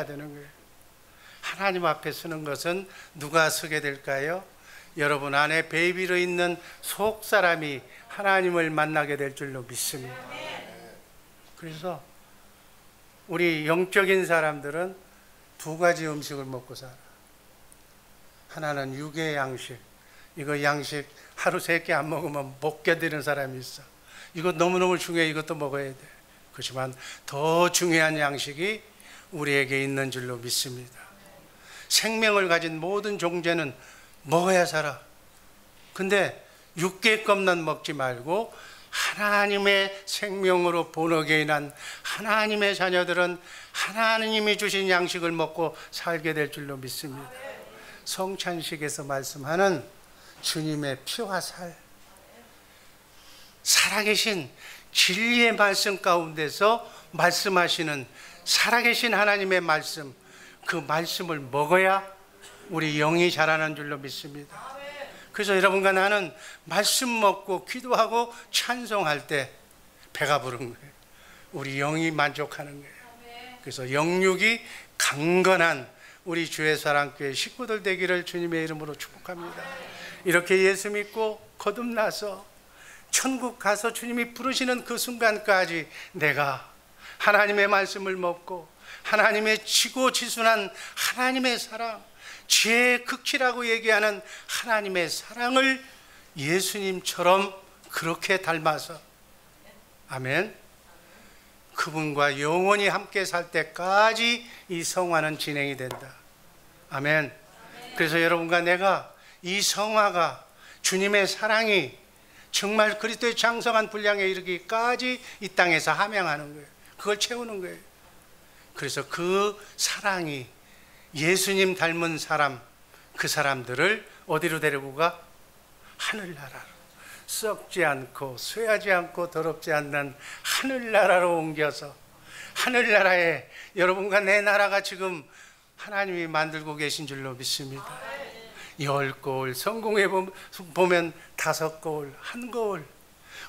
되는 거예요. 하나님 앞에 서는 것은 누가 서게 될까요? 여러분 안에 베이비로 있는 속 사람이 하나님을 만나게 될 줄로 믿습니다. 그래서 우리 영적인 사람들은 두 가지 음식을 먹고 살아. 하나는 육의 양식. 이거 양식 하루 3끼 안 먹으면 못 견디는 사람이 있어. 이거 너무너무 중요해. 이것도 먹어야 돼. 그렇지만 더 중요한 양식이 우리에게 있는 줄로 믿습니다. 생명을 가진 모든 존재는 먹어야 살아. 근데 육계 것만 먹지 말고 하나님의 생명으로 본어게인 한 하나님의 자녀들은 하나님이 주신 양식을 먹고 살게 될 줄로 믿습니다. 성찬식에서 말씀하는 주님의 피와 살, 살아계신 진리의 말씀 가운데서 말씀하시는 살아계신 하나님의 말씀, 그 말씀을 먹어야 우리 영이 자라는 줄로 믿습니다. 그래서 여러분과 나는 말씀 먹고 기도하고 찬송할 때 배가 부른 거예요. 우리 영이 만족하는 거예요. 그래서 영육이 강건한 우리 주의 사랑교회 식구들 되기를 주님의 이름으로 축복합니다. 이렇게 예수 믿고 거듭나서 천국 가서 주님이 부르시는 그 순간까지 내가 하나님의 말씀을 먹고 하나님의 지고지순한 하나님의 사랑, 지혜의 극치라고 얘기하는 하나님의 사랑을 예수님처럼 그렇게 닮아서, 아멘, 그분과 영원히 함께 살 때까지 이 성화는 진행이 된다. 아멘. 그래서 여러분과 내가 이 성화가 주님의 사랑이 정말 그리스도의 장성한 분량에 이르기까지 이 땅에서 함양하는 거예요. 그걸 채우는 거예요. 그래서 그 사랑이 예수님 닮은 사람, 그 사람들을 어디로 데리고 가? 하늘나라로. 썩지 않고 쇠하지 않고 더럽지 않는 하늘나라로 옮겨서, 하늘나라에 여러분과 내 나라가 지금 하나님이 만들고 계신 줄로 믿습니다. 10거울, 성공에 보면 5거울, 1거울.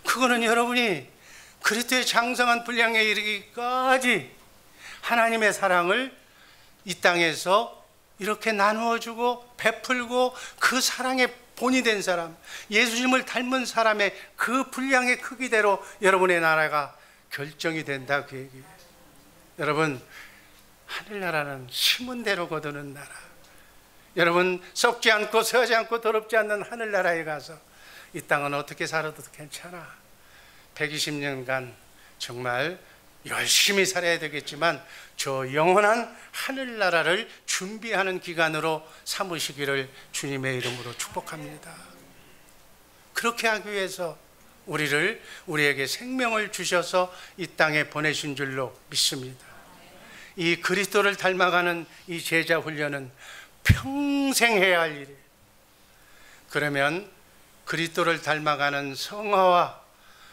그거는 여러분이 그리스도의 장성한 분량에 이르기까지 하나님의 사랑을 이 땅에서 이렇게 나누어주고 베풀고 그 사랑의 본이 된 사람, 예수님을 닮은 사람의 그 분량의 크기대로 여러분의 나라가 결정이 된다, 그 얘기예요. 여러분, 하늘나라는 심은 대로 거두는 나라. 여러분, 썩지 않고 서지 않고 더럽지 않는 하늘나라에 가서 이 땅은 어떻게 살아도 괜찮아. 120년간 정말 열심히 살아야 되겠지만 저 영원한 하늘나라를 준비하는 기간으로 삼으시기를 주님의 이름으로 축복합니다. 그렇게 하기 위해서 우리에게 생명을 주셔서 이 땅에 보내신 줄로 믿습니다. 이 그리스도를 닮아가는 이 제자 훈련은 평생 해야 할 일이에요. 그러면 그리스도를 닮아가는 성화와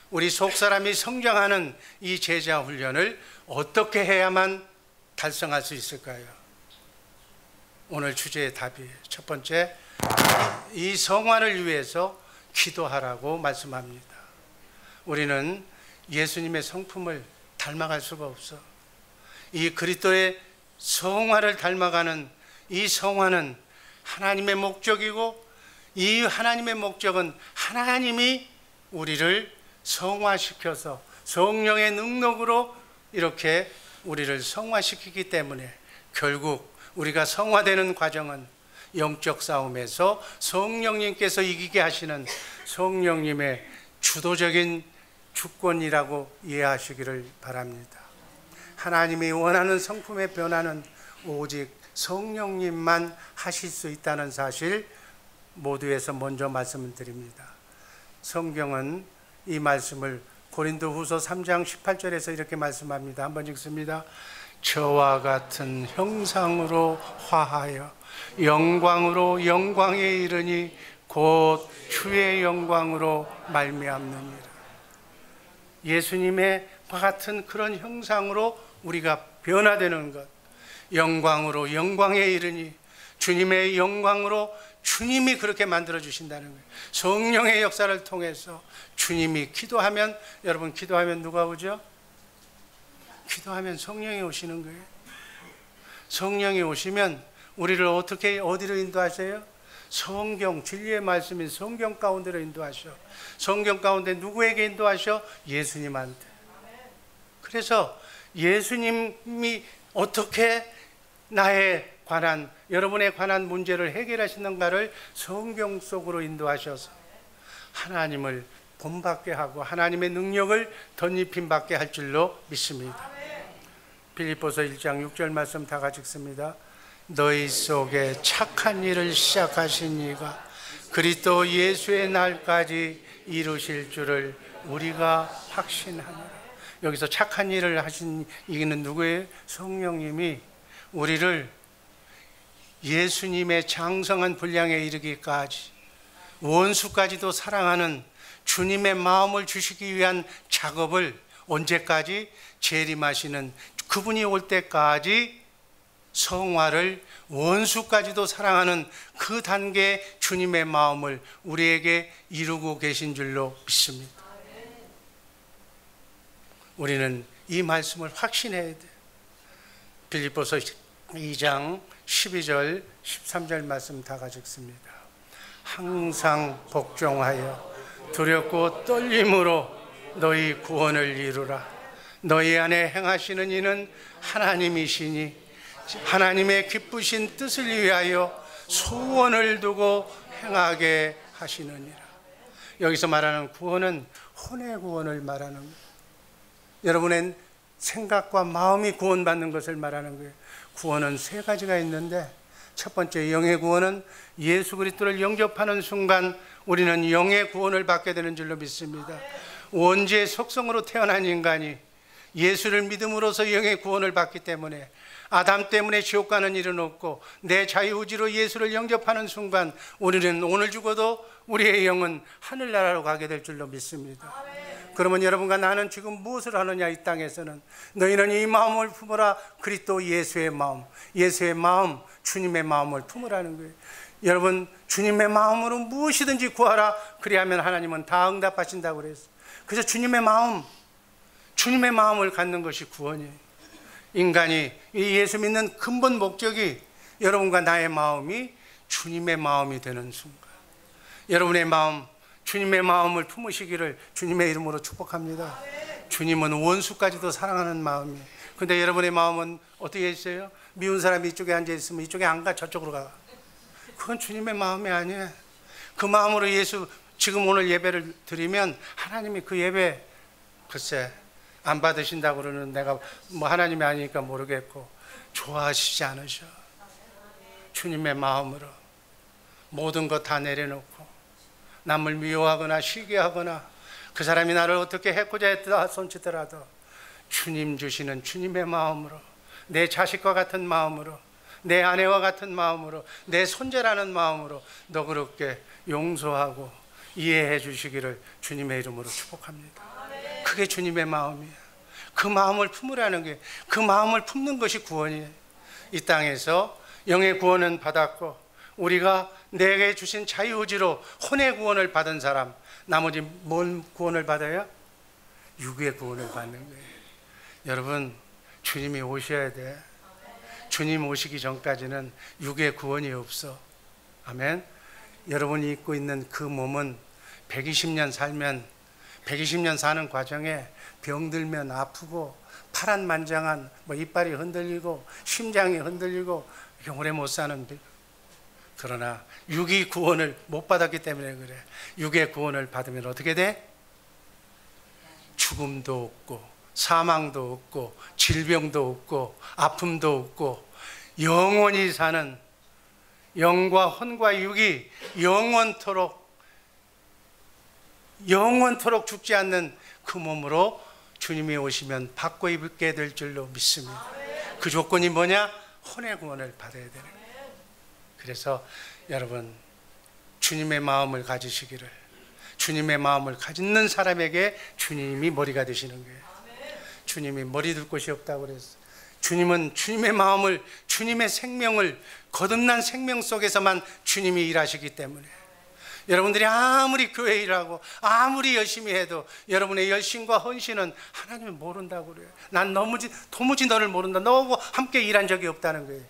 우리 속사람이 성장하는 이 제자 훈련을 어떻게 해야만 달성할 수 있을까요? 오늘 주제의 답이에요. 첫 번째, 이 성화를 위해서 기도하라고 말씀합니다. 우리는 예수님의 성품을 닮아갈 수가 없어. 이 그리스도의 성화를 닮아가는 이 성화는 하나님의 목적이고, 이 하나님의 목적은 하나님이 우리를 성화시켜서 성령의 능력으로 이렇게 우리를 성화시키기 때문에 결국 우리가 성화되는 과정은 영적 싸움에서 성령님께서 이기게 하시는 성령님의 주도적인 주권이라고 이해하시기를 바랍니다. 하나님이 원하는 성품의 변화는 오직 성령님만 하실 수 있다는 사실 모두에서 먼저 말씀을 드립니다. 성경은 이 말씀을 고린도후서 3장 18절에서 이렇게 말씀합니다. 한번 읽습니다. 저와 같은 형상으로 화하여 영광으로 영광에 이르니 곧 주의 영광으로 말미암느니라. 예수님의 같은 그런 형상으로 우리가 변화되는 것, 영광으로 영광에 이르니 주님의 영광으로 주님이 그렇게 만들어주신다는 거예요. 성령의 역사를 통해서 주님이 기도하면, 여러분 기도하면 누가 오죠? 기도하면 성령이 오시는 거예요. 성령이 오시면 우리를 어떻게 어디로 인도하세요? 성경, 진리의 말씀인 성경 가운데로 인도하셔. 성경 가운데 누구에게 인도하셔? 예수님한테. 그래서 예수님이 어떻게 나에 관한, 여러분에 관한 문제를 해결하시는가를 성경 속으로 인도하셔서 하나님을 본받게 하고 하나님의 능력을 덧입힘 받게 할 줄로 믿습니다. 빌립보서 1장 6절 말씀 다 같이 읽습니다. 너희 속에 착한 일을 시작하신 이가 그리스도 예수의 날까지 이루실 줄을 우리가 확신하노라. 여기서 착한 일을 하신 이는 누구예요? 성령님이 우리를 예수님의 장성한 분량에 이르기까지 원수까지도 사랑하는 주님의 마음을 주시기 위한 작업을 언제까지? 재림하시는 그분이 올 때까지 성화를 원수까지도 사랑하는 그 단계의 주님의 마음을 우리에게 이루고 계신 줄로 믿습니다. 우리는 이 말씀을 확신해야 돼. 빌립보서 2장 12절 13절 말씀 다 같이 읽습니다. 항상 복종하여 두렵고 떨림으로 너희 구원을 이루라. 너희 안에 행하시는 이는 하나님이시니 하나님의 기쁘신 뜻을 위하여 소원을 두고 행하게 하시느니라. 여기서 말하는 구원은 혼의 구원을 말하는 거예요. 여러분의 생각과 마음이 구원받는 것을 말하는 거예요. 구원은 세 가지가 있는데 첫 번째 영의 구원은 예수 그리스도를 영접하는 순간 우리는 영의 구원을 받게 되는 줄로 믿습니다. 원죄의 속성으로 태어난 인간이 예수를 믿음으로써 영의 구원을 받기 때문에 아담 때문에 지옥 가는 일은 없고 내 자유의지로 예수를 영접하는 순간 우리는 오늘 죽어도 우리의 영은 하늘나라로 가게 될 줄로 믿습니다. 그러면 여러분과 나는 지금 무엇을 하느냐? 이 땅에서는 너희는 이 마음을 품어라. 그리스도 예수의 마음, 예수의 마음, 주님의 마음을 품으라는 거예요. 여러분, 주님의 마음으로 무엇이든지 구하라. 그리하면 하나님은 다 응답하신다고 그랬어요. 그래서 주님의 마음, 주님의 마음을 갖는 것이 구원이에요. 인간이 이 예수 믿는 근본 목적이 여러분과 나의 마음이 주님의 마음이 되는 순간, 여러분의 마음, 주님의 마음을 품으시기를 주님의 이름으로 축복합니다. 주님은 원수까지도 사랑하는 마음이에요. 근데 여러분의 마음은 어떻게 있어요? 미운 사람이 이쪽에 앉아 있으면 이쪽에 안 가, 저쪽으로 가. 그건 주님의 마음이 아니에요. 그 마음으로 예수, 지금 오늘 예배를 드리면 하나님이 그 예배 글쎄 안 받으신다고 그러는, 내가 뭐 하나님이 아니니까 모르겠고, 좋아하시지 않으셔. 주님의 마음으로 모든 것 다 내려놓고 남을 미워하거나 시기하거나 그 사람이 나를 어떻게 해코자 했다 손치더라도 주님 주시는 주님의 마음으로, 내 자식과 같은 마음으로, 내 아내와 같은 마음으로, 내 손재라는 마음으로 너그럽게 용서하고 이해해 주시기를 주님의 이름으로 축복합니다. 그게 주님의 마음이에요. 그 마음을 품으라는 게, 그 마음을 품는 것이 구원이에요. 이 땅에서 영의 구원은 받았고 우리가 내게 주신 자유의지로 혼의 구원을 받은 사람, 나머지 뭔 구원을 받아요? 육의 구원을 받는 거예요. 여러분, 주님이 오셔야 돼. 주님 오시기 전까지는 육의 구원이 없어. 아멘. 여러분이 입고 있는 그 몸은 120년 살면, 120년 사는 과정에 병들면 아프고 파란만장한 뭐 이빨이 흔들리고 심장이 흔들리고 이렇게 오래 못 사는, 그러나 육의 구원을 못 받았기 때문에 그래. 육의 구원을 받으면 어떻게 돼? 죽음도 없고 사망도 없고 질병도 없고 아픔도 없고 영원히 사는, 영과 혼과 육이 영원토록 죽지 않는 그 몸으로 주님이 오시면 받고 입게 될 줄로 믿습니다. 그 조건이 뭐냐? 혼의 구원을 받아야 되는 거예요. 그래서 여러분, 주님의 마음을 가지시기를, 주님의 마음을 가지는 사람에게 주님이 머리가 되시는 거예요. 주님이 머리 둘 곳이 없다고 그랬어요. 주님은 주님의 마음을, 주님의 생명을, 거듭난 생명 속에서만 주님이 일하시기 때문에, 여러분들이 아무리 교회 일하고 아무리 열심히 해도 여러분의 열심과 헌신은 하나님을 모른다고 그래요. 난 도무지 너를 모른다. 너하고 함께 일한 적이 없다는 거예요.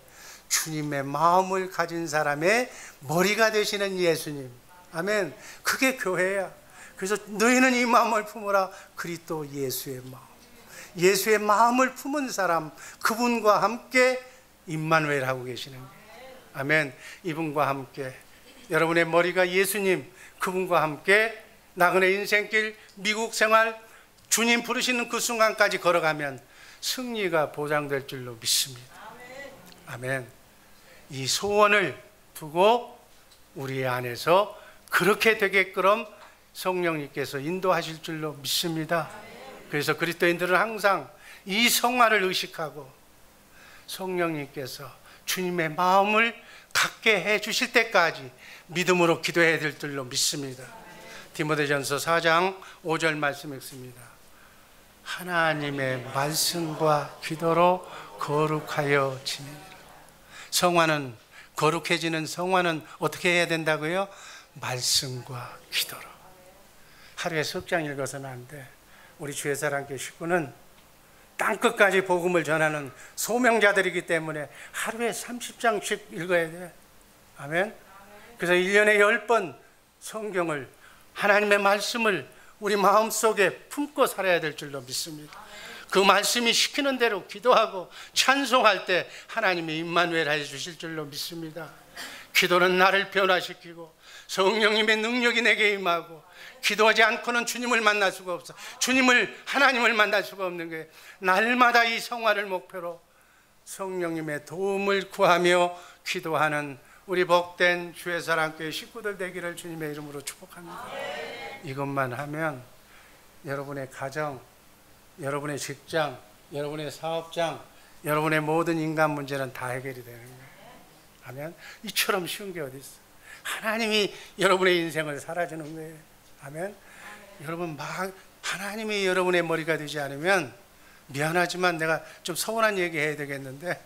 주님의 마음을 가진 사람의 머리가 되시는 예수님. 아멘. 그게 교회야. 그래서 너희는 이 마음을 품으라. 그리스도 예수의 마음. 예수의 마음을 품은 사람, 그분과 함께 임마누엘 하고 계시는 거예요. 아멘. 이분과 함께 여러분의 머리가 예수님, 그분과 함께 나그네 인생길, 미국 생활, 주님 부르시는 그 순간까지 걸어가면 승리가 보장될 줄로 믿습니다. 아멘. 이 소원을 두고 우리 안에서 그렇게 되게끔 성령님께서 인도하실 줄로 믿습니다. 그래서 그리스도인들은 항상 이 성화를 의식하고 성령님께서 주님의 마음을 갖게 해 주실 때까지 믿음으로 기도해야 될 줄로 믿습니다. 디모데전서 4장 5절 말씀 읽습니다. 하나님의 말씀과 기도로 거룩하여 지내라. 성화는, 거룩해지는 성화는 어떻게 해야 된다고요? 말씀과 기도로. 하루에 석장 읽어서는 안 돼. 우리 주의사랑교회 식구는 땅끝까지 복음을 전하는 소명자들이기 때문에 하루에 30장씩 읽어야 돼. 아멘. 그래서 1년에 10번 성경을, 하나님의 말씀을 우리 마음속에 품고 살아야 될 줄로 믿습니다. 그 말씀이 시키는 대로 기도하고 찬송할 때 하나님이 임마누엘 해주실 줄로 믿습니다. 기도는 나를 변화시키고 성령님의 능력이 내게 임하고, 기도하지 않고는 주님을 만날 수가 없어. 하나님을 만날 수가 없는 거예요. 날마다 이 성화를 목표로 성령님의 도움을 구하며 기도하는 우리 복된 주의 사랑교회 식구들 되기를 주님의 이름으로 축복합니다. 이것만 하면 여러분의 가정, 여러분의 직장, 여러분의 사업장, 여러분의 모든 인간 문제는 다 해결이 되는 거예요. 아멘. 이처럼 쉬운 게 어디 있어? 하나님이 여러분의 인생을 살아주는 거예요. 아멘. 여러분, 하나님이 여러분의 머리가 되지 않으면, 미안하지만 내가 좀 서운한 얘기 해야 되겠는데,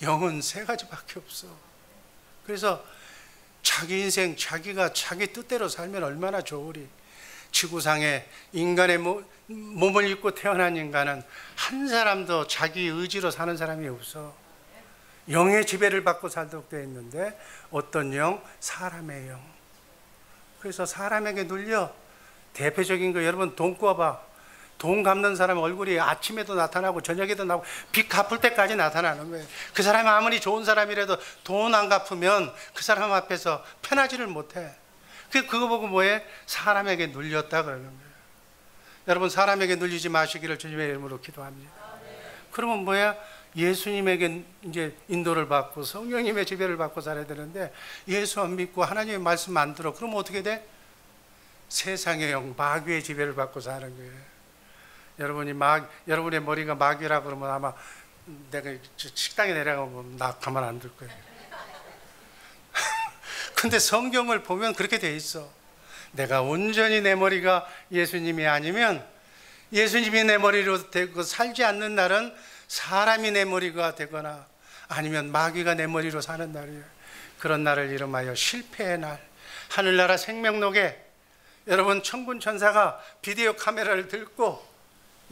영은 세 가지밖에 없어. 그래서 자기 인생, 자기가 자기 뜻대로 살면 얼마나 좋으리. 지구상에 인간의 몸을 입고 태어난 인간은 한 사람도 자기 의지로 사는 사람이 없어. 영의 지배를 받고 살도록 되어 있는데, 어떤 영? 사람의 영. 그래서 사람에게 눌려. 대표적인 거, 여러분 돈 꿔봐. 돈 갚는 사람 얼굴이 아침에도 나타나고 저녁에도 나오고 빚 갚을 때까지 나타나는 거예요. 그 사람이 아무리 좋은 사람이라도 돈 안 갚으면 그 사람 앞에서 편하지를 못해. 그거 보고 뭐해? 사람에게 눌렸다 그러는 거예요. 여러분, 사람에게 눌리지 마시기를 주님의 이름으로 기도합니다. 그러면 뭐야? 예수님에게 이제 인도를 받고 성령님의 지배를 받고 살아야 되는데, 예수 안 믿고 하나님의 말씀 안 들어. 그러면 어떻게 돼? 세상의 영, 마귀의 지배를 받고 사는 거예요. 여러분의 머리가 마귀라 그러면 아마 내가 식당에 내려가면 나 가만 안 둘 거예요. 근데 성경을 보면 그렇게 돼 있어. 내가 온전히 내 머리가 예수님이 아니면, 예수님이 내 머리로 되고 살지 않는 날은 사람이 내 머리가 되거나 아니면 마귀가 내 머리로 사는 날이에요. 그런 날을 이름하여 실패의 날. 하늘나라 생명록에 여러분, 천군 천사가 비디오 카메라를 들고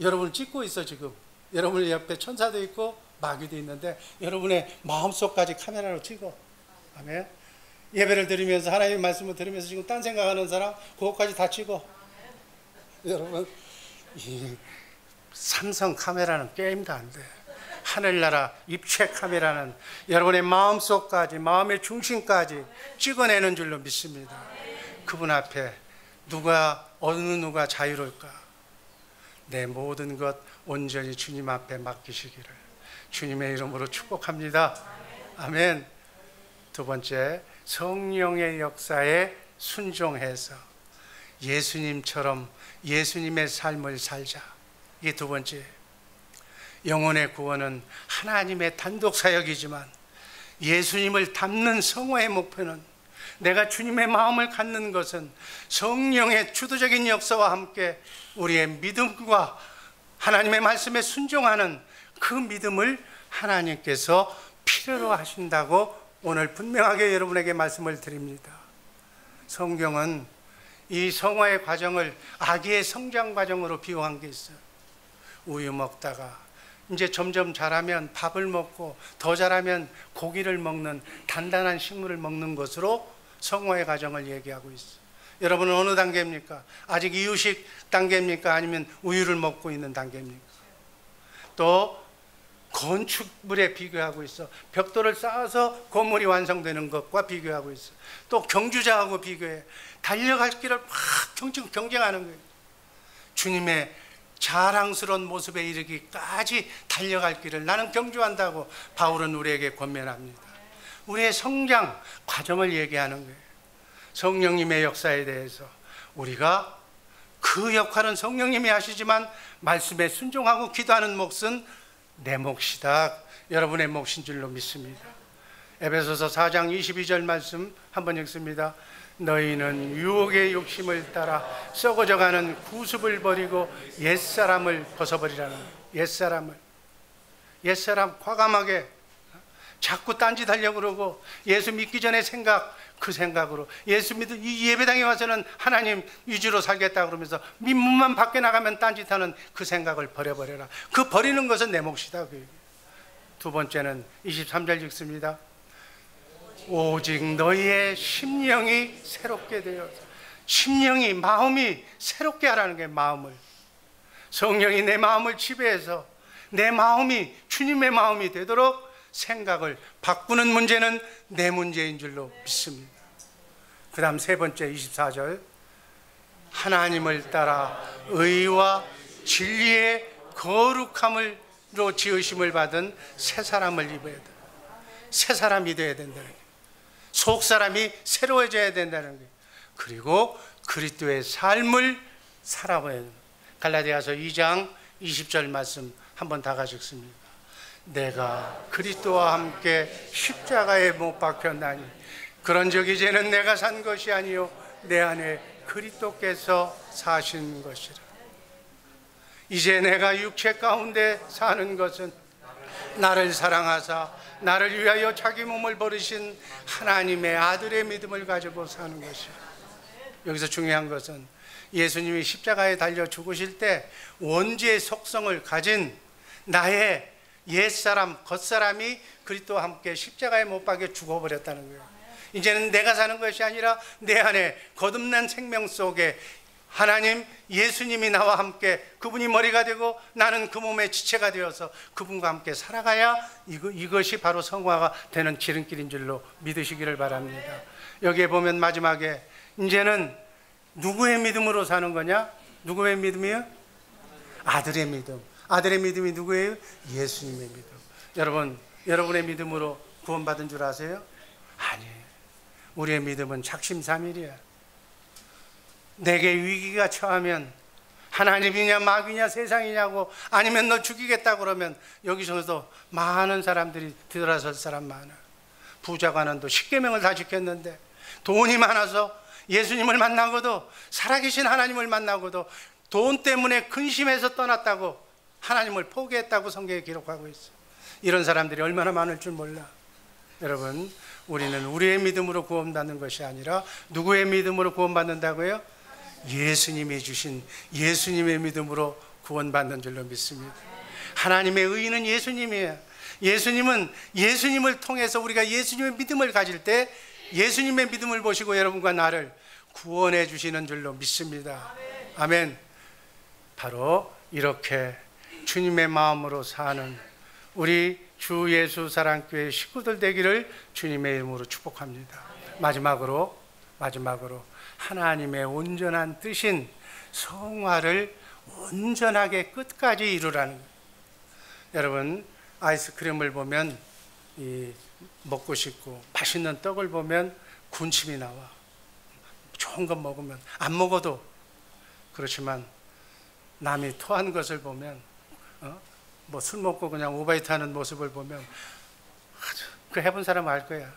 여러분을 찍고 있어. 지금 여러분 옆에 천사도 있고 마귀도 있는데 여러분의 마음속까지 카메라로 찍어. 아멘. 예배를 드리면서 하나님의 말씀을 들으면서 지금 딴 생각하는 사람 그것까지 다 찍어. 여러분, 이 삼성 카메라는 게임도 안 돼. 하늘나라 입체 카메라는 여러분의 마음속까지, 마음의 중심까지 찍어내는 줄로 믿습니다. 그분 앞에 어느 누가 자유로울까? 내 모든 것 온전히 주님 앞에 맡기시기를 주님의 이름으로 축복합니다. 아멘. 두 번째, 성령의 역사에 순종해서 예수님처럼 예수님의 삶을 살자. 이게 두 번째. 영혼의 구원은 하나님의 단독 사역이지만 예수님을 닮는 성화의 목표는, 내가 주님의 마음을 갖는 것은 성령의 주도적인 역사와 함께 우리의 믿음과 하나님의 말씀에 순종하는 그 믿음을 하나님께서 필요로 하신다고 오늘 분명하게 여러분에게 말씀을 드립니다. 성경은 이 성화의 과정을 아기의 성장 과정으로 비유한 게 있어요. 우유 먹다가 이제 점점 자라면 밥을 먹고 더 자라면 고기를 먹는 단단한 식물을 먹는 것으로 성화의 과정을 얘기하고 있어요. 여러분은 어느 단계입니까? 아직 이유식 단계입니까? 아니면 우유를 먹고 있는 단계입니까? 또 건축물에 비교하고 있어. 벽돌을 쌓아서 건물이 완성되는 것과 비교하고 있어. 또 경주자하고 비교해. 달려갈 길을 막 경쟁하는 거예요. 주님의 자랑스러운 모습에 이르기까지 달려갈 길을 나는 경주한다고 바울은 우리에게 권면합니다. 우리의 성장 과정을 얘기하는 거예요. 성령님의 역사에 대해서 우리가 그 역할은 성령님이 하시지만 말씀에 순종하고 기도하는 몫은 내 몫이다. 여러분의 몫인 줄로 믿습니다. 에베소서 4장 22절 말씀 한번 읽습니다. 너희는 유혹의 욕심을 따라 썩어져가는 구습을 버리고 옛사람을 벗어버리라는 거예요. 옛사람 과감하게 자꾸 딴짓하려고 그러고 예수 믿기 전에 그 생각으로 예수 믿을 이 예배당에 와서는 하나님 위주로 살겠다 그러면서 민문만 밖에 나가면 딴짓하는 그 생각을 버려버려라. 그 버리는 것은 내 몫이다. 두 번째는 23절 읽습니다. 오직 너희의 심령이 새롭게 되어서 심령이 마음이 새롭게 하라는 게 마음을 성령이 내 마음을 지배해서 내 마음이 주님의 마음이 되도록 생각을 바꾸는 문제는 내 문제인 줄로 믿습니다. 그 다음 세 번째 24절 하나님을 따라 의와 진리의 거룩함으로 지으심을 받은 새 사람을 입어야 돼. 새 사람이 되어야 된다는 거예요. 속 사람이 새로워져야 된다는 거예요. 그리고 그리스도의 삶을 살아봐야 돼요. 갈라디아서 2장 20절 말씀 한번 다 같이 읽습니다. 내가 그리스도와 함께 십자가에 못 박혔나니 그런즉 이제는 내가 산 것이 아니요 내 안에 그리스도께서 사신 것이라. 이제 내가 육체 가운데 사는 것은 나를 사랑하사 나를 위하여 자기 몸을 버리신 하나님의 아들의 믿음을 가지고 사는 것이라. 여기서 중요한 것은 예수님이 십자가에 달려 죽으실 때 원죄의 속성을 가진 나의 옛사람, 겉사람이 그리스도와 함께 십자가에 못 박혀 죽어버렸다는 거예요. 이제는 내가 사는 것이 아니라 내 안에 거듭난 생명 속에 하나님 예수님이 나와 함께 그분이 머리가 되고 나는 그 몸의 지체가 되어서 그분과 함께 살아가야 이것이 바로 성화가 되는 지름길인 줄로 믿으시기를 바랍니다. 여기에 보면 마지막에 이제는 누구의 믿음으로 사는 거냐? 누구의 믿음이요? 아들의 믿음. 아들의 믿음이 누구예요? 예수님의 믿음. 여러분, 여러분의 믿음으로 구원받은 줄 아세요? 아니에요. 우리의 믿음은 작심삼일이야. 내게 위기가 처하면 하나님이냐 마귀냐 세상이냐고 아니면 너 죽이겠다고 그러면 여기서도 많은 사람들이 뒤돌아설 사람 많아. 부자관원도 십계명을 다 지켰는데 돈이 많아서 예수님을 만나고도 살아계신 하나님을 만나고도 돈 때문에 근심해서 떠났다고 하나님을 포기했다고 성경에 기록하고 있어. 이런 사람들이 얼마나 많을 줄 몰라. 여러분, 우리는 우리의 믿음으로 구원받는 것이 아니라 누구의 믿음으로 구원받는다고요? 예수님이 주신 예수님의 믿음으로 구원받는 줄로 믿습니다. 하나님의 의인은 예수님이에요. 예수님은 예수님을 통해서 우리가 예수님의 믿음을 가질 때 예수님의 믿음을 보시고 여러분과 나를 구원해 주시는 줄로 믿습니다. 아멘. 바로 이렇게 주님의 마음으로 사는 우리 주 예수 사랑교회 식구들 되기를 주님의 이름으로 축복합니다. 마지막으로 하나님의 온전한 뜻인 성화를 온전하게 끝까지 이루라는 거예요. 여러분, 아이스크림을 보면 먹고 싶고 맛있는 떡을 보면 군침이 나와. 좋은 것 먹으면 안 먹어도 그렇지만 남이 토한 것을 보면 뭐 술 먹고 그냥 오바이트 하는 모습을 보면 그 해본 사람은 알 거야.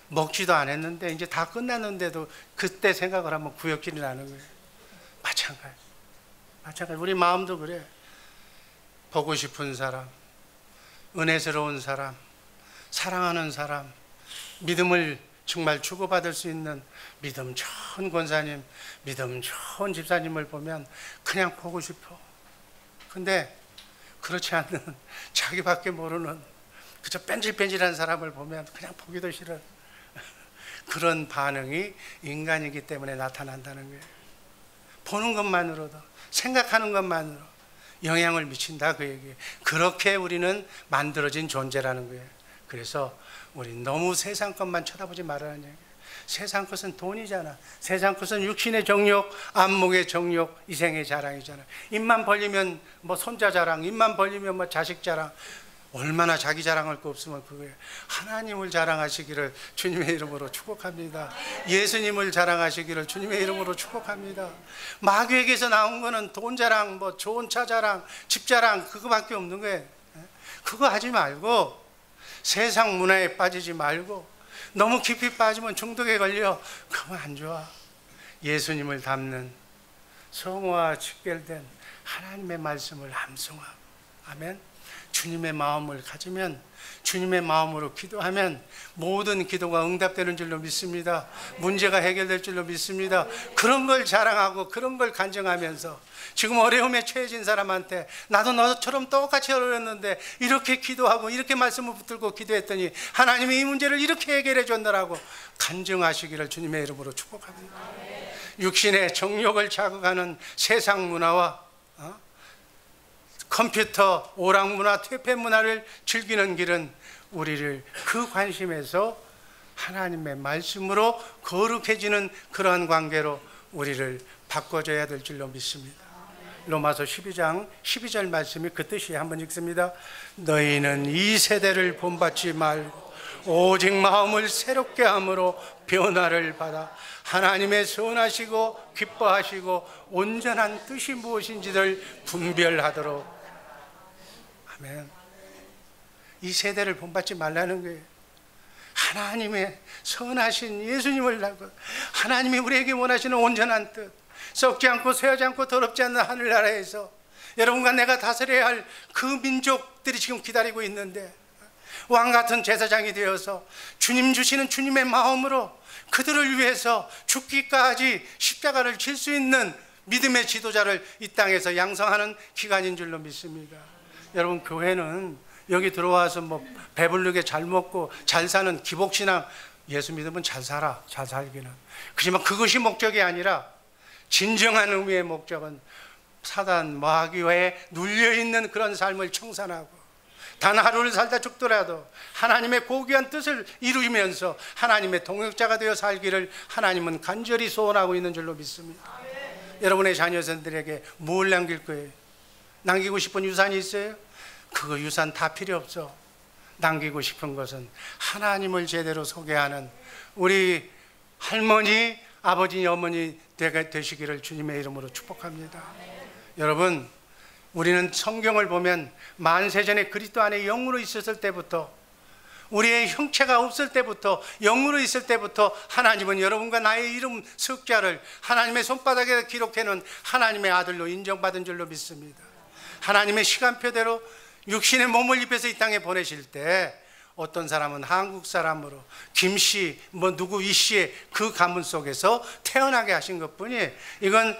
먹지도 않았는데 이제 다 끝났는데도 그때 생각을 하면 구역질이 나는 거예요. 마찬가지. 우리 마음도 그래. 보고 싶은 사람, 은혜스러운 사람, 사랑하는 사람, 믿음을 정말 주고받을 수 있는 믿음 좋은 권사님, 믿음 좋은 집사님을 보면 그냥 보고 싶어. 근데 그렇지 않는 자기밖에 모르는 그저 뺀질뺀질한 사람을 보면 그냥 보기도 싫어. 그런 반응이 인간이기 때문에 나타난다는 거예요. 보는 것만으로도, 생각하는 것만으로 영향을 미친다, 그 얘기예요. 그렇게 우리는 만들어진 존재라는 거예요. 그래서 우리 너무 세상 것만 쳐다보지 말라는 얘기예요. 세상 것은 돈이잖아. 세상 것은 육신의 정욕, 안목의 정욕, 이생의 자랑이잖아. 입만 벌리면 뭐 손자 자랑, 입만 벌리면 뭐 자식 자랑. 얼마나 자기 자랑할 거 없으면 그거예요. 하나님을 자랑하시기를 주님의 이름으로 축복합니다. 예수님을 자랑하시기를 주님의 이름으로 축복합니다. 마귀에게서 나온 거는 돈 자랑, 뭐 좋은 차 자랑, 집 자랑, 그거밖에 없는 거예요. 그거 하지 말고, 세상 문화에 빠지지 말고, 너무 깊이 빠지면 중독에 걸려. 그러면 안 좋아. 예수님을 닮는 성화와 직결된 하나님의 말씀을 암송하고, 아멘. 주님의 마음을 가지면, 주님의 마음으로 기도하면 모든 기도가 응답되는 줄로 믿습니다. 문제가 해결될 줄로 믿습니다. 그런 걸 자랑하고 그런 걸 간증하면서 지금 어려움에 처해진 사람한테 나도 너처럼 똑같이 어려웠는데 이렇게 기도하고 이렇게 말씀을 붙들고 기도했더니 하나님이 이 문제를 이렇게 해결해 줬다라고 간증하시기를 주님의 이름으로 축복합니다. 육신의 정욕을 자극하는 세상 문화와 컴퓨터, 오락문화, 퇴폐문화를 즐기는 길은 우리를 그 관심에서 하나님의 말씀으로 거룩해지는 그러한 관계로 우리를 바꿔줘야 될 줄로 믿습니다. 로마서 12장 12절 말씀이 그 뜻이 한번 읽습니다. 너희는 이 세대를 본받지 말고 오직 마음을 새롭게 함으로 변화를 받아 하나님의 선하시고 기뻐하시고 온전한 뜻이 무엇인지를 분별하도록. 아멘. 이 세대를 본받지 말라는 거예요. 하나님의 선하신 예수님을 알고 하나님이 우리에게 원하시는 온전한 뜻, 썩지 않고 쇠하지 않고 더럽지 않는 하늘나라에서 여러분과 내가 다스려야 할 그 민족들이 지금 기다리고 있는데, 왕같은 제사장이 되어서 주님 주시는 주님의 마음으로 그들을 위해서 죽기까지 십자가를 질 수 있는 믿음의 지도자를 이 땅에서 양성하는 기간인 줄로 믿습니다. 여러분, 교회는 여기 들어와서 뭐 배부르게 잘 먹고 잘 사는 기복신앙, 예수 믿으면 잘 살아, 잘 살기는. 그렇지만 그것이 목적이 아니라 진정한 의미의 목적은 사단 마귀에 눌려있는 그런 삶을 청산하고 단 하루를 살다 죽더라도 하나님의 고귀한 뜻을 이루면서 하나님의 동역자가 되어 살기를 하나님은 간절히 소원하고 있는 줄로 믿습니다. 여러분의 자녀들에게 뭘 남길 거예요? 남기고 싶은 유산이 있어요? 그거 유산 다 필요 없어. 남기고 싶은 것은 하나님을 제대로 소개하는 우리 할머니, 아버지, 어머니 되시기를 주님의 이름으로 축복합니다. 여러분, 우리는 성경을 보면 만세전에 그리스도 안에 영으로 있었을 때부터, 우리의 형체가 없을 때부터, 영으로 있을 때부터 하나님은 여러분과 나의 이름 석자를 하나님의 손바닥에 기록해놓은 하나님의 아들로 인정받은 줄로 믿습니다. 하나님의 시간표대로 육신의 몸을 입혀서 이 땅에 보내실 때 어떤 사람은 한국 사람으로 김씨, 뭐 누구 이씨의 그 가문 속에서 태어나게 하신 것뿐이에요. 이건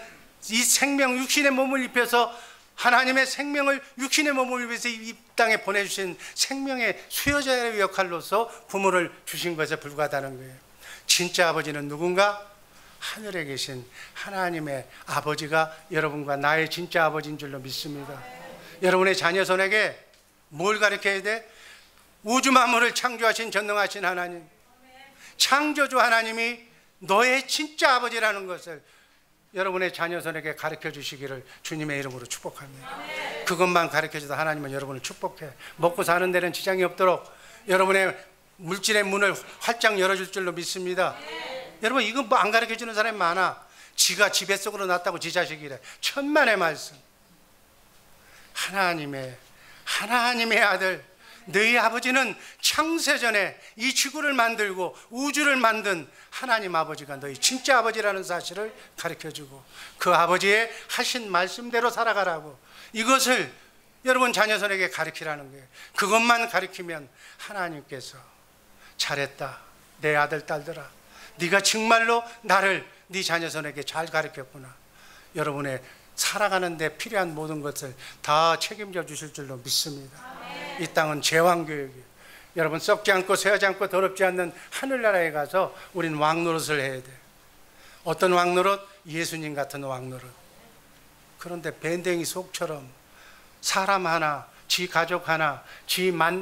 이 생명, 육신의 몸을 입혀서 하나님의 생명을 육신의 몸을 입혀서 이 땅에 보내주신 생명의 수여자의 역할로서 부모를 주신 것에 불과하다는 거예요. 진짜 아버지는 누군가? 하늘에 계신 하나님의 아버지가 여러분과 나의 진짜 아버지인 줄로 믿습니다. 여러분의 자녀 손에게 뭘 가르쳐야 돼? 우주 만물을 창조하신 전능하신 하나님, 창조주 하나님이 너의 진짜 아버지라는 것을 여러분의 자녀 손에게 가르쳐 주시기를 주님의 이름으로 축복합니다. 그것만 가르쳐줘도 하나님은 여러분을 축복해. 먹고 사는 데는 지장이 없도록 여러분의 물질의 문을 활짝 열어줄 줄로 믿습니다. 여러분, 이거 뭐 안 가르쳐주는 사람이 많아. 지가 지 뱃속으로 낳았다고 지 자식이래. 천만의 말씀. 하나님의 아들, 너희 아버지는 창세전에 이 지구를 만들고 우주를 만든 하나님 아버지가 너희 진짜 아버지라는 사실을 가르쳐주고 그 아버지의 하신 말씀대로 살아가라고, 이것을 여러분 자녀들에게 가르치라는 거예요. 그것만 가르치면 하나님께서 잘했다, 내 아들 딸들아, 네가 정말로 나를 네 자녀 손에게 잘 가르쳤구나. 여러분의 살아가는 데 필요한 모든 것을 다 책임져 주실 줄로 믿습니다. 이 땅은 제왕교육이에요. 여러분, 썩지 않고 쇠하지 않고 더럽지 않는 하늘나라에 가서 우리는 왕노릇을 해야 돼요. 어떤 왕노릇? 예수님 같은 왕노릇. 그런데 밴댕이 속처럼 사람 하나, 지 가족 하나,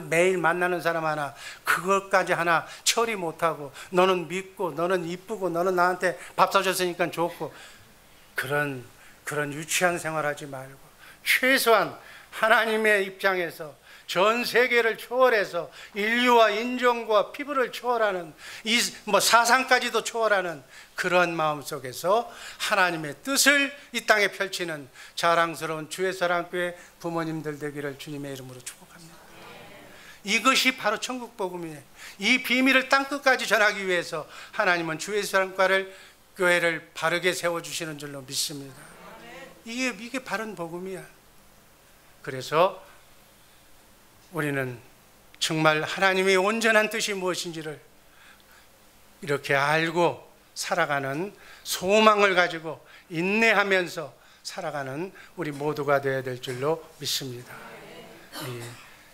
매일 만나는 사람 하나, 그것까지 하나 처리 못하고, 너는 믿고, 너는 이쁘고, 너는 나한테 밥 사줬으니까 좋고, 그런 유치한 생활하지 말고 최소한 하나님의 입장에서 전 세계를 초월해서 인류와 인종과 피부를 초월하는 사상까지도 초월하는 그런 마음 속에서 하나님의 뜻을 이 땅에 펼치는 자랑스러운 주의사랑교회 부모님들 되기를 주님의 이름으로 축복합니다. 이것이 바로 천국 복음이에요. 이 비밀을 땅끝까지 전하기 위해서 하나님은 주의사랑교회를 바르게 세워주시는 줄로 믿습니다. 이게 바른 복음이야. 그래서 우리는 정말 하나님의 온전한 뜻이 무엇인지를 이렇게 알고 살아가는 소망을 가지고 인내하면서 살아가는 우리 모두가 되어야 될 줄로 믿습니다.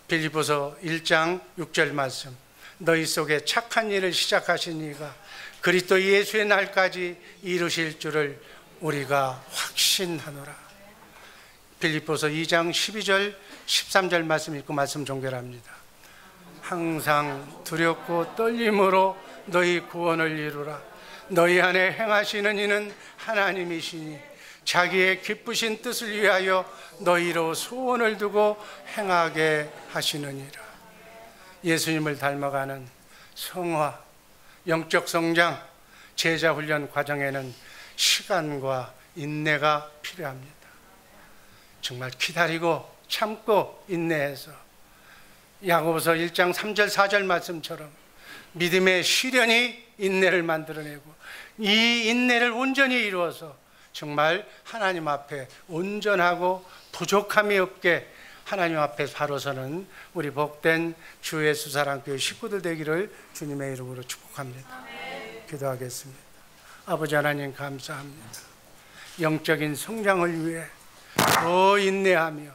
빌립보서 1장 6절 말씀, 너희 속에 착한 일을 시작하신 이가 그리스도 예수의 날까지 이루실 줄을 우리가 확신하노라. 빌립보서 2장 12절 13절 말씀 읽고 말씀 종결합니다. 항상 두렵고 떨림으로 너희 구원을 이루라. 너희 안에 행하시는 이는 하나님이시니 자기의 기쁘신 뜻을 위하여 너희로 소원을 두고 행하게 하시느니라. 예수님을 닮아가는 성화, 영적 성장, 제자 훈련 과정에는 시간과 인내가 필요합니다. 정말 기다리고 참고 인내해서 야고보서 1장 3절 4절 말씀처럼 믿음의 시련이 인내를 만들어내고 이 인내를 온전히 이루어서 정말 하나님 앞에 온전하고 부족함이 없게 하나님 앞에 바로 서는 우리 복된 주 예수 사랑교회 식구들 되기를 주님의 이름으로 축복합니다. 기도하겠습니다. 아버지 하나님 감사합니다. 영적인 성장을 위해 더 인내하며